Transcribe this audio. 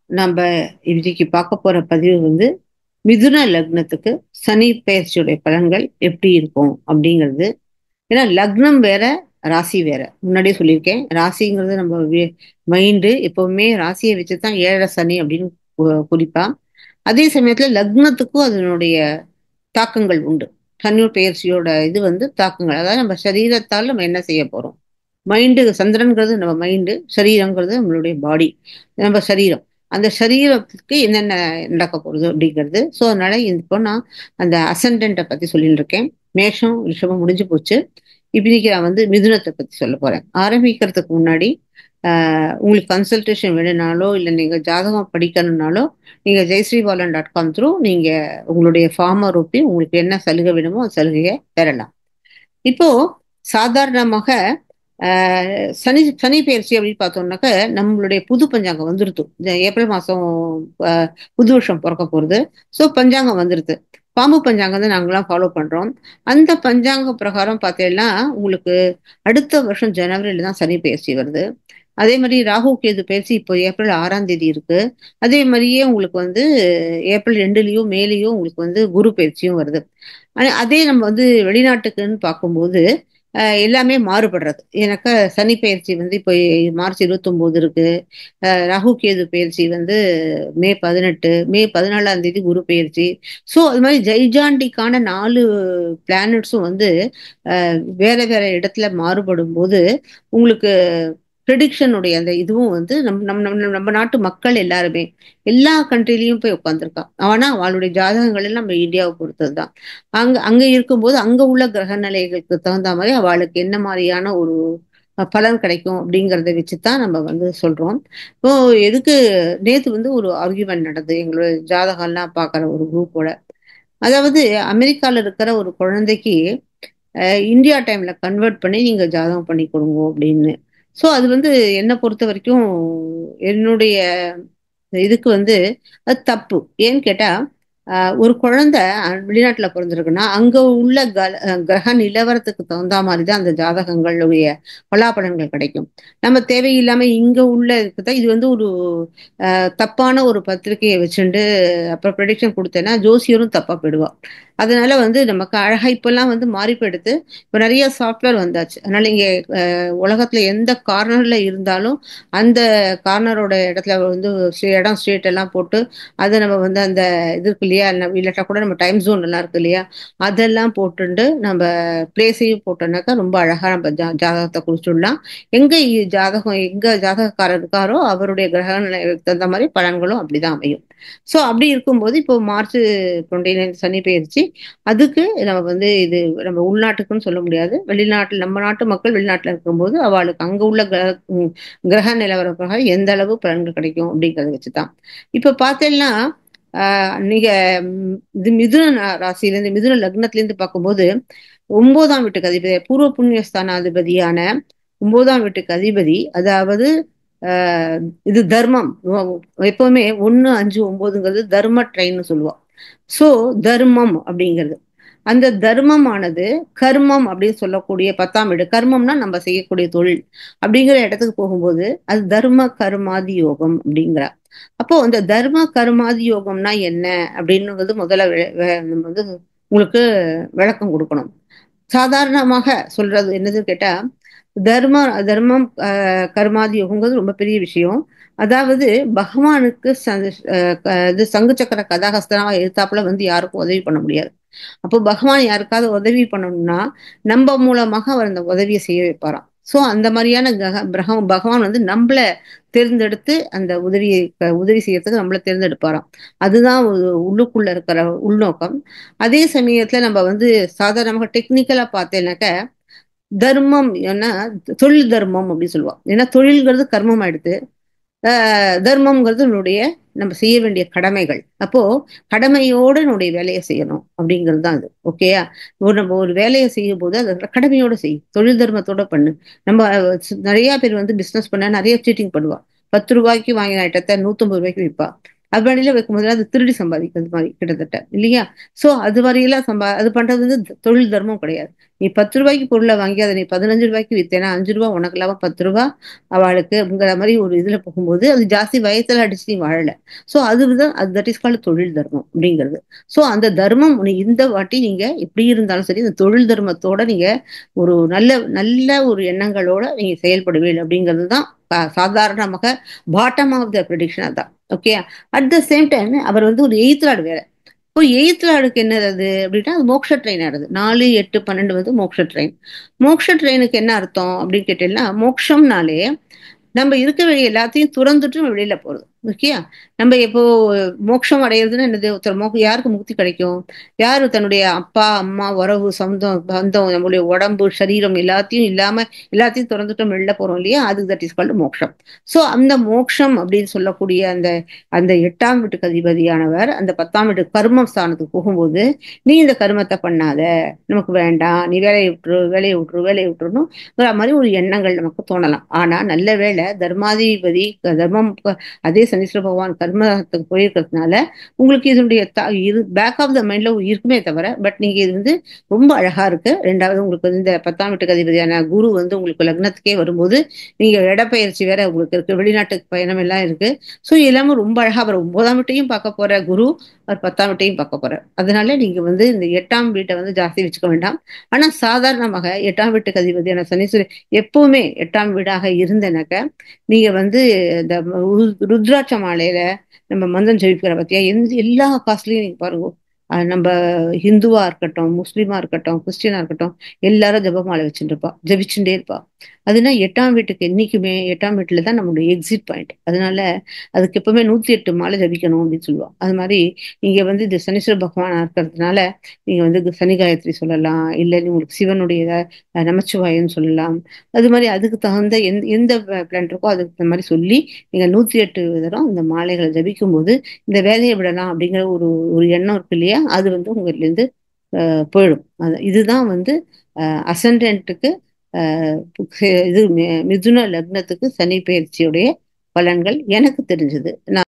நம்ம இன்னைக்கு பார்க்க போற பதிவு வந்து மிதுன லக்னத்துக்கு சனி பெயர்ச்சியுடைய பலன்கள் எப்படி இருக்கும் அப்படிங்கிறது. ஏன்னா லக்னம் வேற, ராசி வேற. முன்னாடியே சொல்லியிருக்கேன், ராசிங்கிறது நம்ம மைண்டு எப்பவுமே ராசியை வச்சுதான் ஏழரை சனி அப்படின்னு குறிப்பா. அதே சமயத்துல லக்னத்துக்கும் அதனுடைய தாக்கங்கள் உண்டு. சனியோட பெயர்ச்சியோட இது வந்து தாக்கங்கள், அதாவது நம்ம சரீரத்தால் நம்ம என்ன செய்ய போறோம். மைண்டு, சந்திரன்கிறது நம்ம மைண்டு, சரீரங்கிறது நம்மளுடைய பாடி, நம்ம சரீரம். அந்த சரீரத்துக்கு என்னென்ன நடக்க போகுது அப்படிங்கிறது. ஸோ அதனால இப்போ நான் அந்த அசண்டன்ட்டை பத்தி சொல்லிட்டு இருக்கேன். மேஷம் ரிஷபம் முடிஞ்சு போச்சு. இன்னைக்கு நான் வந்து மிதுனத்தை பத்தி சொல்ல போறேன். ஆரம்பிக்கிறதுக்கு முன்னாடி உங்களுக்கு கன்சல்டேஷன் வேணும்னாலோ இல்லை நீங்க ஜாதகம் படிக்கணும்னாலோ நீங்க ஜெயஸ்ரீபாலன்.com த்ரூ நீங்க உங்களுடைய ஃபார்மை ஒப்பி உங்களுக்கு என்ன சலுகை வேணுமோ அந்த சலுகையை பெறலாம். இப்போ சாதாரணமாக சனி சனி பெயர்ச்சி அப்படின்னு பார்த்தோம்னாக்க நம்மளுடைய புது பஞ்சாங்கம் வந்துருது. இந்த ஏப்ரல் மாசம் புது வருஷம் பிறக்க போறது. ஸோ பஞ்சாங்கம் வந்துருது. பாம்பு பஞ்சாங்கம் தான் நாங்களாம் ஃபாலோ பண்றோம். அந்த பஞ்சாங்க பிரகாரம் பார்த்தீங்கன்னா உங்களுக்கு அடுத்த வருஷம் ஜனவரியில தான் சனி பெயர்ச்சி வருது. அதே மாதிரி ராகு கேது பயிற்சி இப்போ ஏப்ரல் 6ஆம் தேதி இருக்கு. அதே மாதிரியே உங்களுக்கு வந்து ஏப்ரல் 2லயும் மேலேயும் உங்களுக்கு வந்து குரு பயிற்சியும் வருது. அதே நம்ம வந்து வெளிநாட்டுக்குன்னு பார்க்கும்போது எல்லாமே மாறுபடுறது. எனக்கு சனி பயிற்சி வந்து இப்போ மார்ச் 29 இருக்கு. ராகு கேது பயிற்சி வந்து மே 14 மே 14ஆம் தேதி குரு பயிற்சி. ஸோ அது மாதிரி ஜெய்ஜாண்டிக்கான 4 பிளானட்ஸும் வந்து வேற வேற இடத்துல மாறுபடும் போது உங்களுக்கு ப்ரெடிக்ஷனுடைய அந்த இதுவும் வந்து நம்ம நாட்டு மக்கள் எல்லாருமே எல்லா கண்ட்ரிலையும் போய் உட்காந்துருக்கான். ஆனா அவளுடைய ஜாதகங்கள் எல்லாம் நம்ம இந்தியாவை பொறுத்தது தான். அங்க இருக்கும்போது அங்க உள்ள கிரக நிலைகளுக்கு தகுந்த மாதிரி அவளுக்கு என்ன மாதிரியான ஒரு பலன் கிடைக்கும் அப்படிங்கிறத வச்சுதான் நம்ம வந்து சொல்றோம். இப்போ எதுக்கு நேத்து வந்து ஒரு ஆர்கியூமெண்ட் நடந்தது எங்களோட ஜாதகம்லாம் பார்க்குற ஒரு குரூப்போட. அதாவது அமெரிக்கால இருக்கிற ஒரு குழந்தைக்கு இந்தியா டைம்ல கன்வெர்ட் பண்ணி நீங்க ஜாதகம் பண்ணி கொடுங்க அப்படின்னு. ஸோ அது வந்து என்னை பொறுத்த வரைக்கும் என்னுடைய இதுக்கு வந்து அது தப்பு. ஏன்னு கேட்டா ஒரு குழந்தை வெளிநாட்டுல பிறந்திருக்குன்னா அங்க உள்ள கிரக நிலவரத்துக்கு தகுந்த மாதிரி தான் அந்த ஜாதகங்களுடைய பலாபலன்கள் கிடைக்கும். நம்ம தேவையில்லாம இங்க உள்ள இருக்குதான் இது வந்து ஒரு தப்பான ஒரு பத்திரிகையை வச்சுட்டு அப்புறம் ப்ரெடிக்ஷன் கொடுத்தேன்னா ஜோசியரும் தப்பா போயிடுவா. அதனால வந்து நமக்கு அழகா இப்பெல்லாம் வந்து மாறி போயிடுது. இப்போ நிறைய சாஃப்ட்வேர் வந்தாச்சு. அதனால இங்க உலகத்துல எந்த கார்னர்ல இருந்தாலும் அந்த கார்னரோட இடத்துல வந்து இடம் ஸ்ட்ரீட் எல்லாம் போட்டு அதை நம்ம வந்து அந்த இது இருக்கு இல்லையா, இல்லாட்டா கூட நம்ம டைம் ஜோன் எல்லாம் இருக்கு இல்லையா, அதெல்லாம் போட்டுண்டு நம்ம பிளேஸையும் போட்டோம்னாக்கா ரொம்ப அழகா நம்ம ஜாதகத்தை குறிச்சுடலாம். எங்க ஜாதகக்காரர் இருக்காரோ அவருடைய கிரக நிலைக்கு தகுந்த மாதிரி பலன்களும் அப்படிதான் அமையும். ஸோ அப்படி இருக்கும்போது இப்போ மார்ச் 29 சனி பெயர்ச்சி. அதுக்கு நம்ம வந்து இது நம்ம உள்நாட்டுக்குன்னு சொல்ல முடியாது, வெளிநாட்டில் நம்ம நாட்டு மக்கள் வெளிநாட்டில் இருக்கும்போது அவளுக்கு அங்க உள்ள கிரக நிலவர பிரகாரம் எந்த அளவு பலன்கள் கிடைக்கும் அப்படிங்கிறத வச்சுதான். இப்ப பார்த்தேன்னா நீங்க இது மிதுன ராசியிலேருந்து மிதுன லக்னத்திலேருந்து பார்க்கும்போது 9ஆம் வீட்டுக்கு அதிபதி, பூர்வ புண்ணிய ஸ்தானாதிபதியான 9ஆம் வீட்டுக்கு அதிபதி, அதாவது இது தர்மம். எப்பவுமே 1 5 9ங்கிறது தர்ம ட்ரெயின்னு சொல்லுவோம். சோ தர்மம் அப்படிங்கிறது அந்த தர்மமானது கர்மம் அப்படின்னு சொல்லக்கூடிய 10ஆம் வீடு. கர்மம்னா நம்ம செய்யக்கூடிய தொழில் அப்படிங்கிற இடத்துக்கு போகும்போது அது தர்ம கர்மாதி யோகம் அப்படிங்கிற. அப்போ அந்த தர்ம கர்மாதி யோகம்னா என்ன அப்படின்னுங்கிறது முதல்ல நம்ம வந்து உங்களுக்கு விளக்கம் கொடுக்கணும். சாதாரணமாக சொல்றது என்னது கேட்டா தர்ம தர்மம் கர்மாதி யோகங்கிறது ரொம்ப பெரிய விஷயம். அதாவது பகவானுக்கு இது சங்கு சக்கர கதாகஸ்தனாவா எதிர்த்தாப்புல வந்து யாருக்கும் உதவி பண்ண முடியாது. அப்போ பகவான் யாருக்காவது உதவி பண்ணணும்னா நம்ம மூலமாக அவர் அந்த உதவியை செய்ய வைப்பாராம். ஸோ அந்த மாதிரியான பகவான் வந்து நம்மள தேர்ந்தெடுத்து அந்த உதவி செய்யறதுக்கு நம்மள தேர்ந்தெடுப்பாராம். அதுதான் உள்ளுக்குள்ள இருக்கிற உள்நோக்கம். அதே சமயத்துல நம்ம வந்து சாதாரணமாக டெக்னிக்கலா பார்த்தேன்னாக்க தர்மம் ஏன்னா தொழில் தர்மம் அப்படின்னு சொல்லுவோம். ஏன்னா தொழில்ங்கிறது கர்மம் ஆயிடுது. தர்மம்ங்கிறது நம்மளுடைய நம்ம செய்ய வேண்டிய கடமைகள். அப்போ கடமையோட நம்முடைய வேலையை செய்யணும் அப்படிங்கிறது தான் அது. ஓகேயா? நம்ம ஒரு வேலையை செய்யும் போது அதை கடமையோட செய், தொழில் தர்மத்தோட பண்ணு. நம்ம நிறைய பேர் வந்து பிசினஸ் பண்ண நிறைய சீட்டிங் பண்ணுவா. 10 ரூபாய்க்கு வாங்கின ஐட்டத்தை 150 ரூபாய்க்கு விற்பா. அது வழியில வைக்கும்போது அது திருடி சம்பாதிக்கிறது மாதிரி கிட்டத்தட்ட இல்லையா? சோ அது வரையெல்லாம் அது பண்றது வந்து தொழில் தர்மம் கிடையாது. நீ 10 ரூபாய்க்கு பொருளை வாங்கி அதை நீ 15 ரூபாய்க்கு வித்தேன்னா 5 ரூபா உனக்கு லாபம், 10 ரூபா அவளுக்கு அப்படிங்கிற மாதிரி ஒரு இதுல போகும்போது அது ஜாஸ்தி வயத்துல அடிச்சு நீ வாழல. சோ அதுதான் அது தட் இஸ் கால்டு தொழில் தர்மம் அப்படிங்கிறது. சோ அந்த தர்மம் இந்த வாட்டி நீங்க எப்படி இருந்தாலும் சரி இந்த தொழில் தர்மத்தோட நீங்க ஒரு நல்ல நல்ல ஒரு எண்ணங்களோட நீங்க செயல்படுவீர்கள் அப்படிங்கிறது தான் சாதாரணமாக பாட்டம் ஆஃப் த ப்ரெடிக்ஷன் அதான். Okay. At the same time அவர் வந்து ஒரு எய்த் லார்டு வேற. இப்போ எய்த் லார்டுக்கு என்னது அது அப்படின்னா அது மோட்ச ட்ரெயின் ஆடுது. 4, 8, 12 வந்து மோட்ச ட்ரெயின். மோட்ச ட்ரெயினுக்கு என்ன அர்த்தம் அப்படின்னு கேட்டீங்கன்னா மோட்சம்னாலே நம்ம இருக்க வேண்டிய எல்லாத்தையும் துறந்துட்டு நம்ம வெளியில போறது. ஓகே. நம்ம இப்போ மோட்சம் அடையிறதுன்னா என்னது? ஒருத்தர் யாருக்கு முக்தி கிடைக்கும்? யாரு தன்னுடைய அப்பா அம்மா உறவு சொந்தம் பந்தம் நம்மளுடைய உடம்பு சரீரம் எல்லாத்தையும் இல்லாம எல்லாத்தையும் திறந்துட்டோம் வெளில போறோம் இல்லையா? அது தட் இஸ் கால்டு மோட்சம். சோ அந்த மோட்சம் அப்படின்னு சொல்லக்கூடிய அந்த அந்த 8ஆம் வீட்டுக்கு அதிபதியானவர் அந்த 10ஆம் வீட்டு கர்ம ஸ்தானத்துக்கு போகும்போது நீ இந்த கர்மத்தை பண்ணாத, நமக்கு வேண்டாம், நீ வேலையை விட்டுரு வேலையை விட்டுரு வேலையை விட்டுருன்னு மாதிரி ஒரு எண்ணங்கள் நமக்கு தோணலாம். ஆனா நல்ல வேளை தர்மாதிபதி தர்மம் அதே சனீஸ்வர பகவான் கர்மத்துக்கு போயிருக்கிறதுனால உங்களுக்கு இதனுடைய பேக் ஆஃப் த மைண்ட்ல இருக்குமே தவிர பட் நீங்க இது வந்து ரொம்ப அழகா இருக்கு. ரெண்டாவது உங்களுக்கு வந்து இந்த 10ஆம் வீட்டுக்கு அதிபதியான குரு வந்து உங்களுக்கு லக்னத்துக்கே வரும்போது நீங்க இடப்பெயர்ச்சி வேற உங்களுக்கு இருக்கு, வெளிநாட்டுக்கு பயணம் எல்லாம் இருக்கு. ஸோ எல்லாமே ரொம்ப அழகா அவர் 9ஆம் வீட்டையும் பார்க்க போற குரு, அவர் 10ஆம் வீட்டையும் பார்க்க போறார். அதனால நீங்க வந்து இந்த 8ஆம் வீட்டை வந்து ஜாஸ்தி வச்சுக்க வேண்டாம். ஆனா சாதாரணமாக 8ஆம் வீட்டுக்கு அதிபதியான சனீஸ்வரர் எப்பவுமே 8ஆம் வீடாக இருந்தனாக்க நீங்க வந்து இந்த ருத்ராட்ச மாலையில நம்ம மந்திரம் ஜெபிக்கிற பத்தியா எல்லா காசுலயும் நீங்க பாருங்க. நம்ம ஹிந்துவா இருக்கட்டும், முஸ்லீமா இருக்கட்டும், கிறிஸ்டியனா இருக்கட்டும், எல்லாரும் ஜெபமாலை வச்சுட்டு இருப்பா, ஜெபிச்சுட்டே இருப்பா. அதுனா 8ஆம் வீட்டுக்கு என்னைக்குமே 8ஆம் வீட்டுல தான் நம்மளுடைய எக்ஸிட் பாயிண்ட். அதனால அதுக்கு எப்பவுமே 108 மாலை ஜபிக்கணும் அப்படின்னு சொல்லுவாங்க. அது மாதிரி நீங்க வந்து இது சனீஸ்வர பகவானா இருக்கிறதுனால நீங்க வந்து சனி காயத்ரி சொல்லலாம், இல்ல உங்களுக்கு சிவனுடைய நமச்சிவாயன்னு சொல்லலாம். அது மாதிரி அதுக்கு தகுந்த எந்த பிளான் இருக்கோ அதுக்கு தகுந்த மாதிரி சொல்லி நீங்க 108 தரம் இந்த மாலைகளை ஜபிக்கும் போது இந்த வேலையை விடலாம் அப்படிங்கிற ஒரு ஒரு எண்ணம் இருக்கு இல்லையா? அது வந்து உங்கள்ல இருந்து போயிடும். இதுதான் வந்து அசண்டன்ட்டுக்கு இது மிதுன லக்னத்துக்கு சனி பயிற்சியுடைய பலன்கள் எனக்கு தெரிஞ்சது. நான்